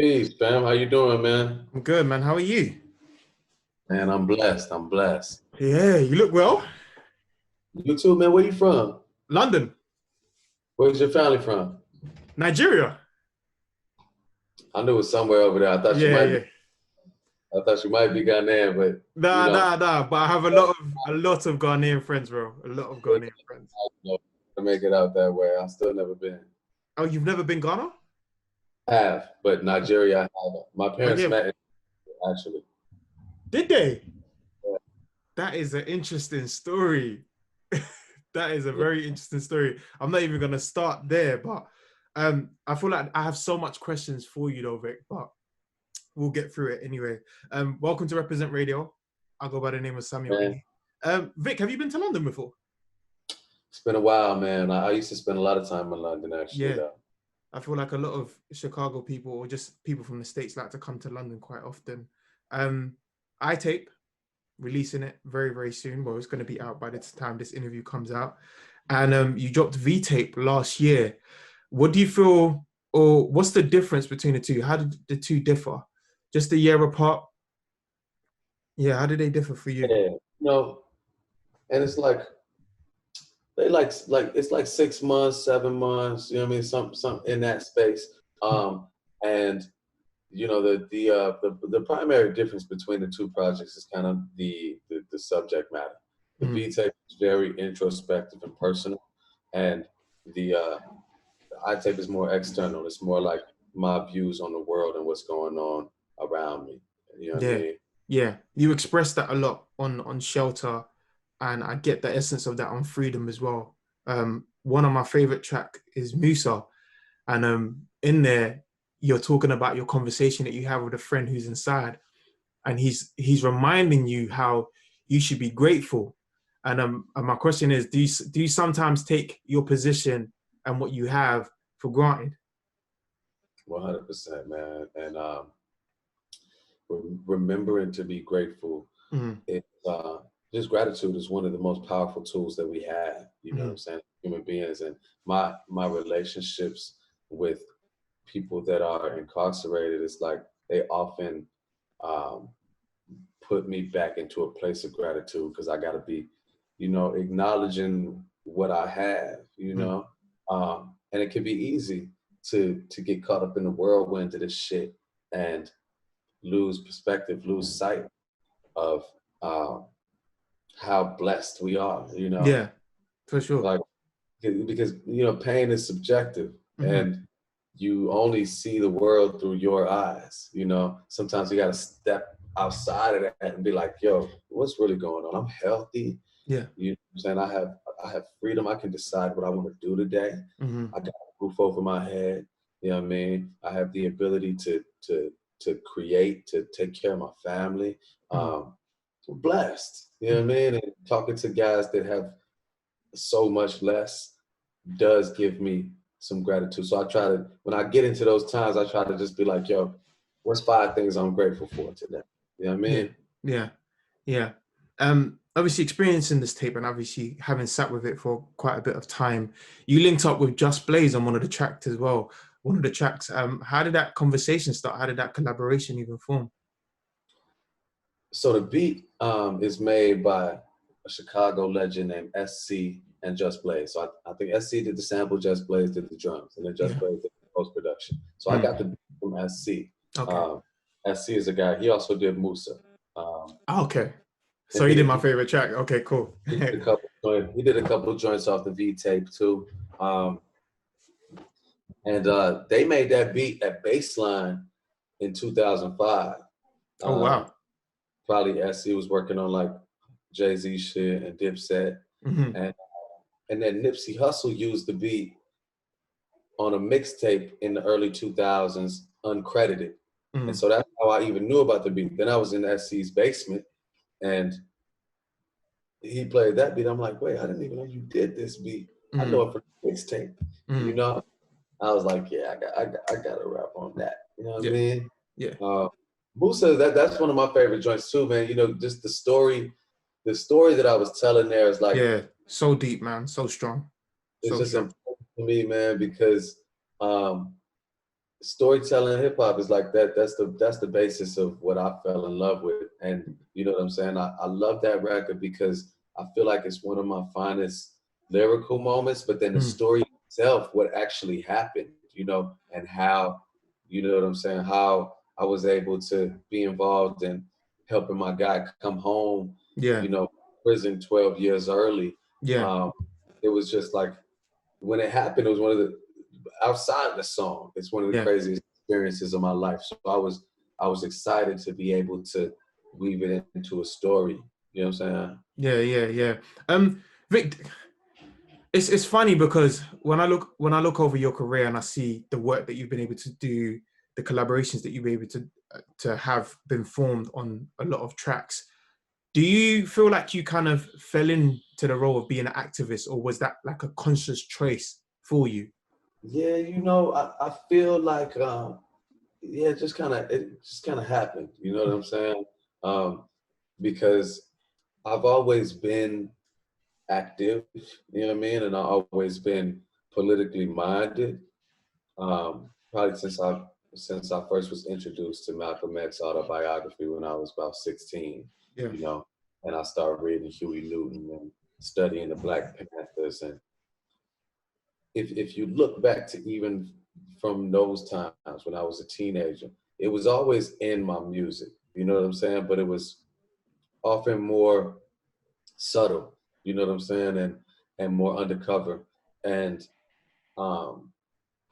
Peace, fam. How you doing, man? I'm good, man. How are you? Man, I'm blessed. I'm blessed. Yeah, you look well. You too, man. Where you from? London, Where's your family from? Nigeria. I knew it was somewhere over there. Yeah, yeah. I thought you might be Ghanaian, but you Nah, know, nah, nah. But I have a lot of Ghanaian friends, bro. A lot of Ghanaian friends. you know, to make it out that way. I still never been. Oh, you've never been Ghana? Have, but Nigeria, I haven't. My Oh, parents yeah. met actually. Did they? Yeah. That is an interesting story. That is a very interesting story. I'm not even gonna start there, but I feel like I have so much questions for you, though, Vic. But we'll get through it anyway. Welcome to Represent Radio. I go by the name of Samuel Man, E. Vic, have you been to London before? it's been a while, man. I used to spend a lot of time in London, actually, Yeah, though. I feel like a lot of Chicago people or just people from the States like to come to London quite often. Um, iTape, releasing it very, very soon. Well, it's going to be out by the time this interview comes out. And you dropped V-Tape last year. What do you feel, or what's the difference between the two? How did the two differ? Just a year apart? Yeah, how did they differ for you? Yeah, and it's like they like it's like 6 months, 7 months. You know what I mean? Some in that space. And the primary difference between the two projects is kind of the subject matter. The Mm, V tape is very introspective and personal, and the I tape is more external. It's more like my views on the world and what's going on around me. You know what I yeah, mean? yeah. You express that a lot on Shelter, and I get the essence of that on Freedom as well. One of my favorite track is Moosa, and in there you're talking about your conversation that you have with a friend who's inside, and he's reminding you how you should be grateful. And my question is, do you sometimes take your position and what you have for granted? 100%, man. And remembering to be grateful. Mm, It just gratitude is one of the most powerful tools that we have. You know what I'm mm, saying? Human beings, and my relationships with people that are incarcerated is like they often um, put me back into a place of gratitude because I got to be, acknowledging what I have. mm, And it can be easy to get caught up in the whirlwind of this shit and lose perspective, lose sight of um, how blessed we are, yeah, for sure. like because pain is subjective, Hmm. and you only see the world through your eyes. Sometimes you got to step outside of that and be like, yo, what's really going on? I'm healthy. Yeah. You know what I'm saying? I have freedom. I can decide what I want to do today. Hmm. I got a roof over my head. You know what I mean? I have the ability to create, to take care of my family. Hmm. I'm blessed. You know what I Hmm. mean? And talking to guys that have so much less does give me some gratitude. So I try to, when I get into those times, I try to just be like, yo, what's 5 things I'm grateful for today? You know what I Yeah. mean? Yeah. Yeah. Obviously experiencing this tape and obviously having sat with it for quite a bit of time, you linked up with Just Blaze on one of the tracks as well. One of the tracks. How did that conversation start? How did that collaboration even form? So the beat is made by a Chicago legend named SC and Just Blaze. So I think SC did the sample, Just Blaze did the drums, and then Just Yeah. Blaze did the post production. So I got Mm. the beat from SC. Okay. Um, SC is a guy. He also did Moosa. Um, Okay. So and you did my he favorite track. Okay, cool. did he did a couple of joints off the V tape too. Um, and they made that beat at Baseline in 2005. Oh Um, wow. Probably SC was working on like Jay-Z shit and Dipset. Hmm. And then Nipsey Hussle used the beat on a mixtape in the early 2000s, uncredited. And Hmm. so that's how I even knew about the beat. Then I was in SC's basement and he played that beat. I'm like, wait, I didn't even know you did this beat. I know Hmm. it from the mixtape. You Hmm. know, I was like, yeah, I got to rap on that. You know what I Yeah. mean? Yeah. Uh, Moosa, that's one of my favorite joints too, man. Just the story that I was telling there is like, Yeah. So deep, man. So strong. it's So just strong. important to me, man, because um, storytelling hip hop is like that. That's the basis of what I fell in love with. And you know what I'm saying? I love that record because I feel like it's one of my finest lyrical moments, but then the Mm. story itself, what actually happened, you know, and how, you know what I'm saying, how I was able to be involved in helping my guy come home, Yeah. you know, prison 12 years early. Yeah. Um, it was just like when it happened, it was one of the outside of the song, it's one of the Yeah. craziest experiences of my life. So I was excited to be able to weave it into a story. You know what I'm saying? Yeah. Yeah. Yeah. Vic, it's funny because when I look over your career and I see the work that you've been able to do, the collaborations that you've been able to have been formed on a lot of tracks. Do you feel like you kind of fell into the role of being an activist, or was that like a conscious choice for you? Yeah, you know, I feel like yeah, it just kind of happened. You know what I'm saying? Um, because I've always been active, you know what I mean, and I've always been politically minded. Probably since I first was introduced to Malcolm X autobiography when I was about 16, Yeah. you know, and I started reading Huey Newton and studying the Black Panthers. And if you look back to even from those times when I was a teenager, it was always in my music, you know what I'm saying? But it was often more subtle, you know what I'm saying, and more undercover. And um,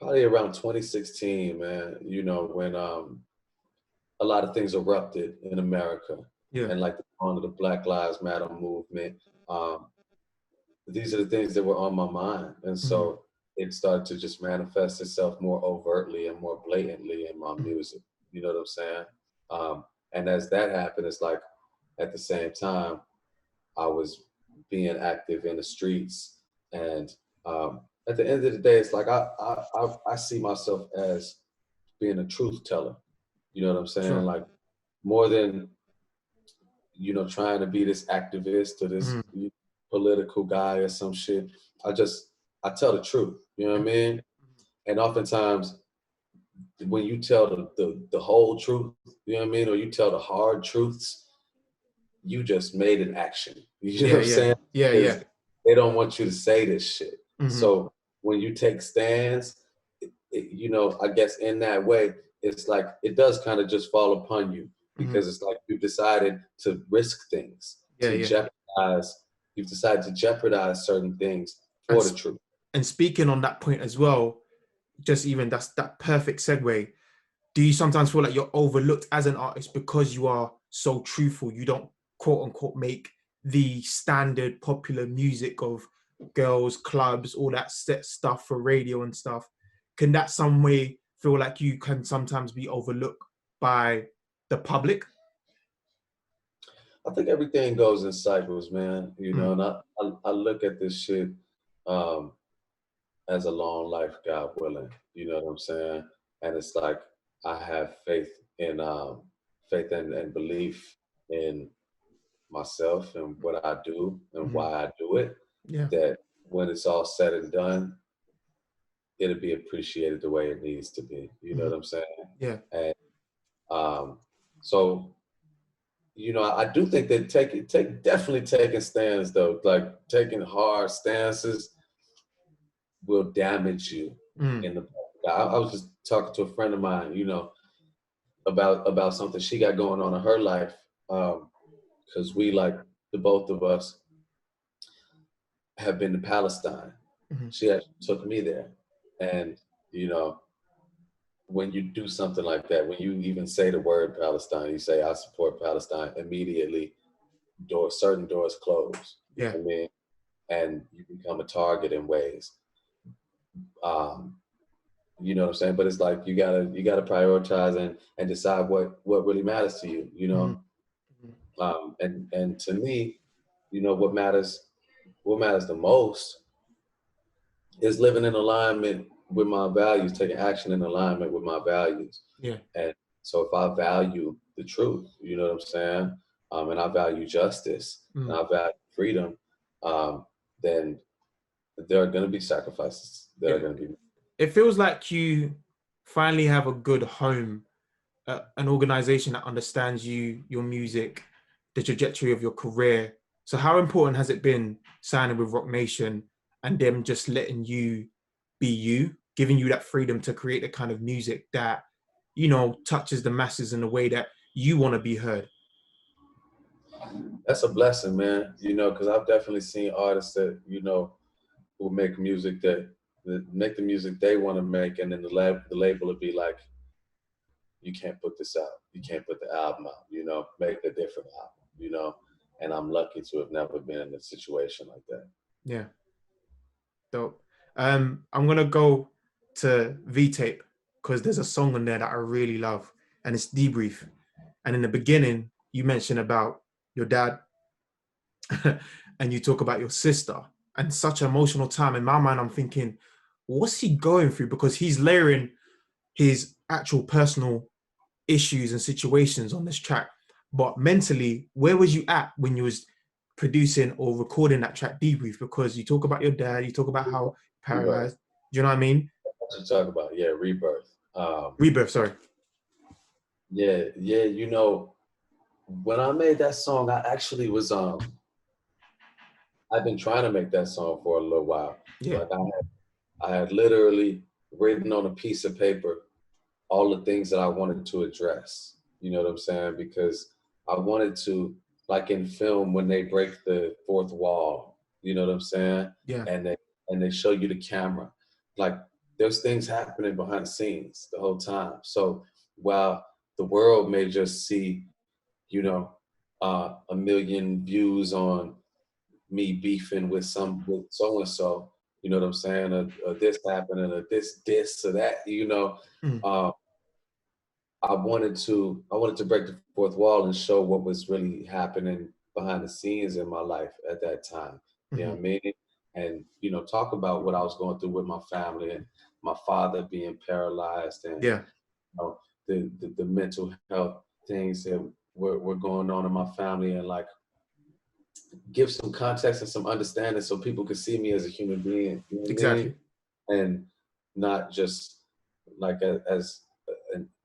probably around 2016, man, you know, when a lot of things erupted in America, Yeah. and like the dawn of the Black Lives Matter movement. Um, these are the things that were on my mind, and Mhm. so it started to just manifest itself more overtly and more blatantly in my Mhm. music. You know what I'm saying? And as that happened, it's like at the same time I was being active in the streets, and at the end of the day, it's like I see myself as being a truth teller. You know what I'm saying? Sure. Like more than, you know, trying to be this activist or this Mhm. political guy or some shit. I tell the truth. You know what I Yeah. mean? And oftentimes when you tell the whole truth, you know what I mean, or you tell the hard truths, you just made an action. You know Yeah. what I'm Yeah. saying? Yeah. Because Yeah. they don't want you to say this shit. Mhm. So when you take stands, you know, I guess in that way, it's like it does kind of just fall upon you Mhm. because it's like you've decided to risk things, Yeah. to Yeah. jeopardize. You've decided to jeopardize certain things And for the truth. and speaking on that point as well, just even that's that perfect segue. Do you sometimes feel like you're overlooked as an artist because you are so truthful? You don't quote unquote make the standard popular music of girls, clubs, all that set stuff for radio and stuff. Can that some way feel like you can sometimes be overlooked by the public? I think everything goes in cycles, man. You Mm. know, and I look at this shit um, as a long life, God willing. You know what I'm saying? And it's like I have faith and belief in myself and what I do and Mhm. why I do it. Yeah. That when it's all said and done, it'll be appreciated the way it needs to be. You know Mhm. what I'm saying? Yeah. And um, so you know, I do think that definitely taking stands though, like taking hard stances will damage you Mm. in the. I was just talking to a friend of mine, you know, about something she got going on in her life, because we like the both of us have been to Palestine. Mhm. She actually took me there, and you know, when you do something like that, when you even say the word Palestine, you say I support Palestine, immediately certain doors close. You know Yeah. what I mean? And you become a target in ways. Um, you know what I'm saying? But it's like you gotta prioritize and decide what really matters to you. You Mhm. know, and to me, you know what matters the most is living in alignment with my values, taking action in alignment with my values. Yeah. And so if I value the truth, you know what I'm saying, and I value justice and Mm. I value freedom, then there are going to be sacrifices that are Yeah. going to be. It feels like you finally have a good home, an organization that understands you, your music, the trajectory of your career. So how important has it been signing with Rock Nation and them just letting you be you, giving you that freedom to create the kind of music that, you know, touches the masses in a way that you want to be heard? That's a blessing, man. You know, because I've definitely seen artists that, you know, who make music that make the music they want to make, and then the label would be like, you can't put this out. You can't put the album out. You know, make a different album. You know, and I'm lucky to have never been in a situation like that. Yeah, dope. I'm gonna go to V-Tape because there's a song on there that I really love, and it's Debrief. And in the beginning, you mentioned about your dad, and you talk about your sister, and such an emotional time. In my mind, I'm thinking, what's he going through? Because he's layering his actual personal issues and situations on this track. But mentally, where was you at when you was producing or recording that track Debrief? Because you talk about your dad, you talk about how Rebirth. paralyzed, do you know what I mean? That's what you talk about. Yeah, rebirth. Rebirth, sorry. Yeah, yeah. You know, when I made that song, I actually was I've been trying to make that song for a little while. Yeah, Like I had literally written on a piece of paper all the things that I wanted to address. You know what I'm saying? Because I wanted to, like in film, when they break the fourth wall, you know what I'm saying? yeah, And they show you the camera. Like there's things happening behind the scenes the whole time. So while the world may just see, you know, a million views on me beefing with so and so, you know what I'm saying? Or this happening, or this or that, you know. mm, Uh, I wanted to break the fourth wall and show what was really happening behind the scenes in my life at that time. You know mm-hmm. what I mean? And you know, talk about what I was going through with my family and my father being paralyzed, and Yeah, you know, the mental health things that were going on in my family, and like give some context and some understanding so people could see me as a human being. You know what I mean? exactly. And not just like as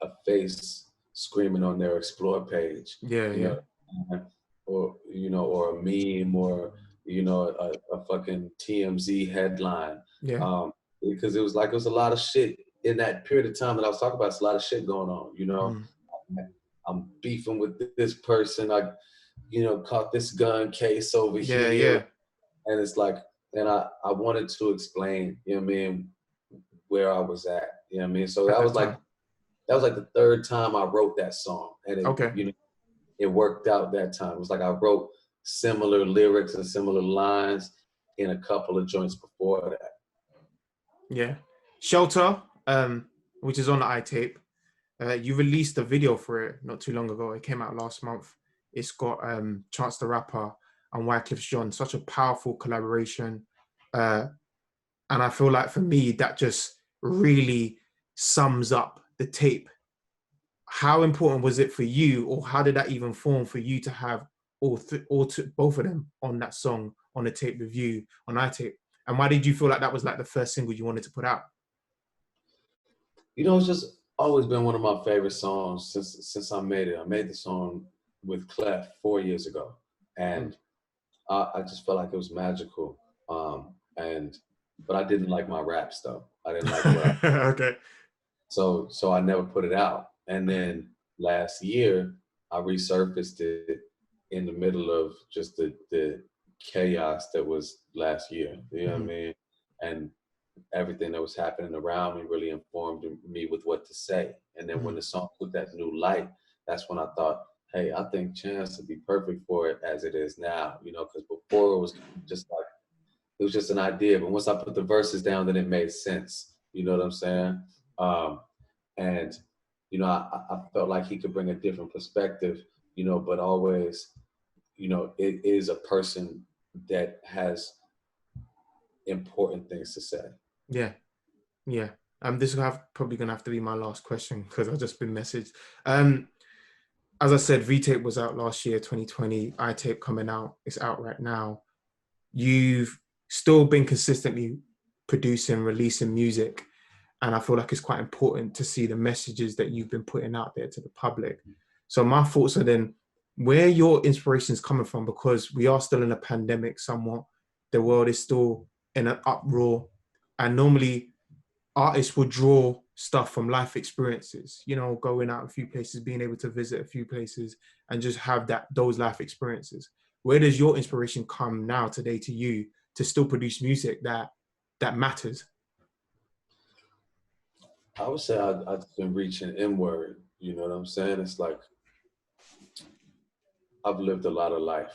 a face screaming on their explore page, Yeah, you yeah, know, or you know, or a meme, or you know, a fucking TMZ headline, yeah, because it was a lot of shit in that period of time that I was talking about. It's a lot of shit going on, you know. mm, I'm beefing with this person. I, you know, caught this gun case over yeah, here, yeah. and it's like, and I wanted to explain, you know what I mean, where I was at, you know what I mean. So At that time. that was like the third time I wrote that song, and it, Okay. you know, it worked out that time. It was like I wrote similar lyrics and similar lines in a couple of joints before that. Yeah. Shelter, which is on the iTape. You released a video for it not too long ago. It came out last month. It's got Chance the Rapper and Wyclef Jean, such a powerful collaboration. Uh, and I feel like for me, that just really sums up the tape. How important was it for you, or how did that even form for you to have both of them on that song on the tape with you on iTape? And why did you feel like that was like the first single you wanted to put out? You know, it's just always been one of my favorite songs since I made it. I made the song with Clef 4 years ago, Mm. and I just felt like it was magical. And but I didn't like my raps though. I didn't like what I Okay. so I never put it out. And then last year I resurfaced it in the middle of just the chaos that was last year. You know what I Mhm. mean? And everything that was happening around me really informed me with what to say. And then when Mhm. the song took that new light, that's when I thought, hey, I think Chance would be perfect for it as it is now, you know, because before it was just like, it was just an idea. But once I put the verses down, then it made sense. You know what I'm saying? Um, and, you know, I felt like he could bring a different perspective, you know, but always, you know, it is a person that has important things to say. Yeah, yeah. This will have probably gonna have to be my last question because I've just been messaged. Um, as I said, V-Tape was out last year, 2020. iTape coming out. It's out right now. You've still been consistently producing, releasing music. And I feel like it's quite important to see the messages that you've been putting out there to the public. So my thoughts are then, where your inspiration is coming from, because we are still in a pandemic somewhat. The world is still in an uproar. And normally artists would draw stuff from life experiences, you know, going out a few places, being able to visit a few places and just have those life experiences. Where does your inspiration come now today to you to still produce music that matters? I would say I've been reaching inward. You know what I'm saying? It's like I've lived a lot of life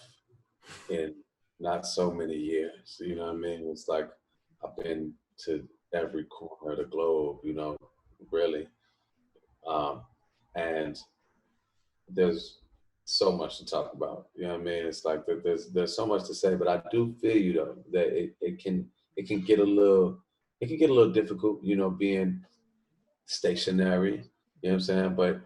in not so many years. You know what I mean? It's like I've been to every corner of the globe, you know, really. And there's so much to talk about. You know what I mean? It's like there's so much to say, but I do feel you though that it can get a little difficult, you know, being stationary. You know what I'm saying? But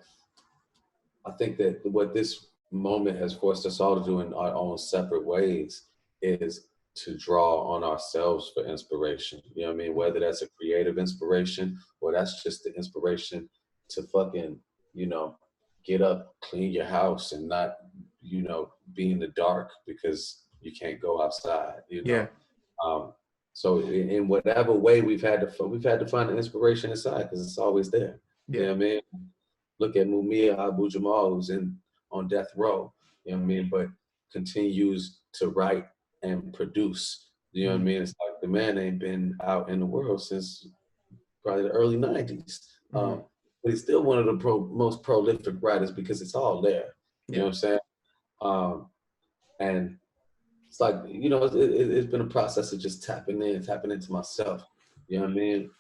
I think that what this moment has forced us all to do in our own separate ways is to draw on ourselves for inspiration. You know what I mean? Whether that's a creative inspiration or that's just the inspiration to fucking, you know, get up, clean your house and not, you know, be in the dark because you can't go outside, you know? Yeah. So in whatever way we've had to find the inspiration inside because it's always there. You know what I mean? Look at Mumia Abu Jamal, who's on death row, you know what I mean, but continues to write and produce. You know what I mean? It's like the man ain't been out in the world since probably the early 90s. But he's still one of the most prolific writers because it's all there. You know what I'm saying? And it's like, you know, it's been a process of just tapping into myself. You know what I mean?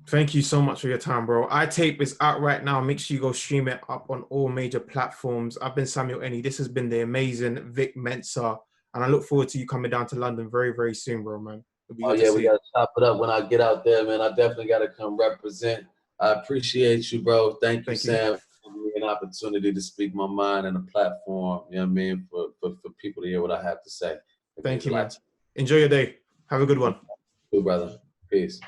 Thank you so much for your time, bro. iTape is out right now. Make sure you go stream it up on all major platforms. I've been Samuel Eni. This has been the amazing Vic Mensa. And I look forward to you coming down to London very, very soon, bro, man. Oh yeah, we gotta chop it up when I get out there, man. I definitely gotta come represent. I appreciate you, bro. Thank you, Sam, for giving me an opportunity to speak my mind and a platform, you know what I mean, for people to hear what I have to say. Thank you, man. Enjoy your day. Have a good one. Good, brother. Peace.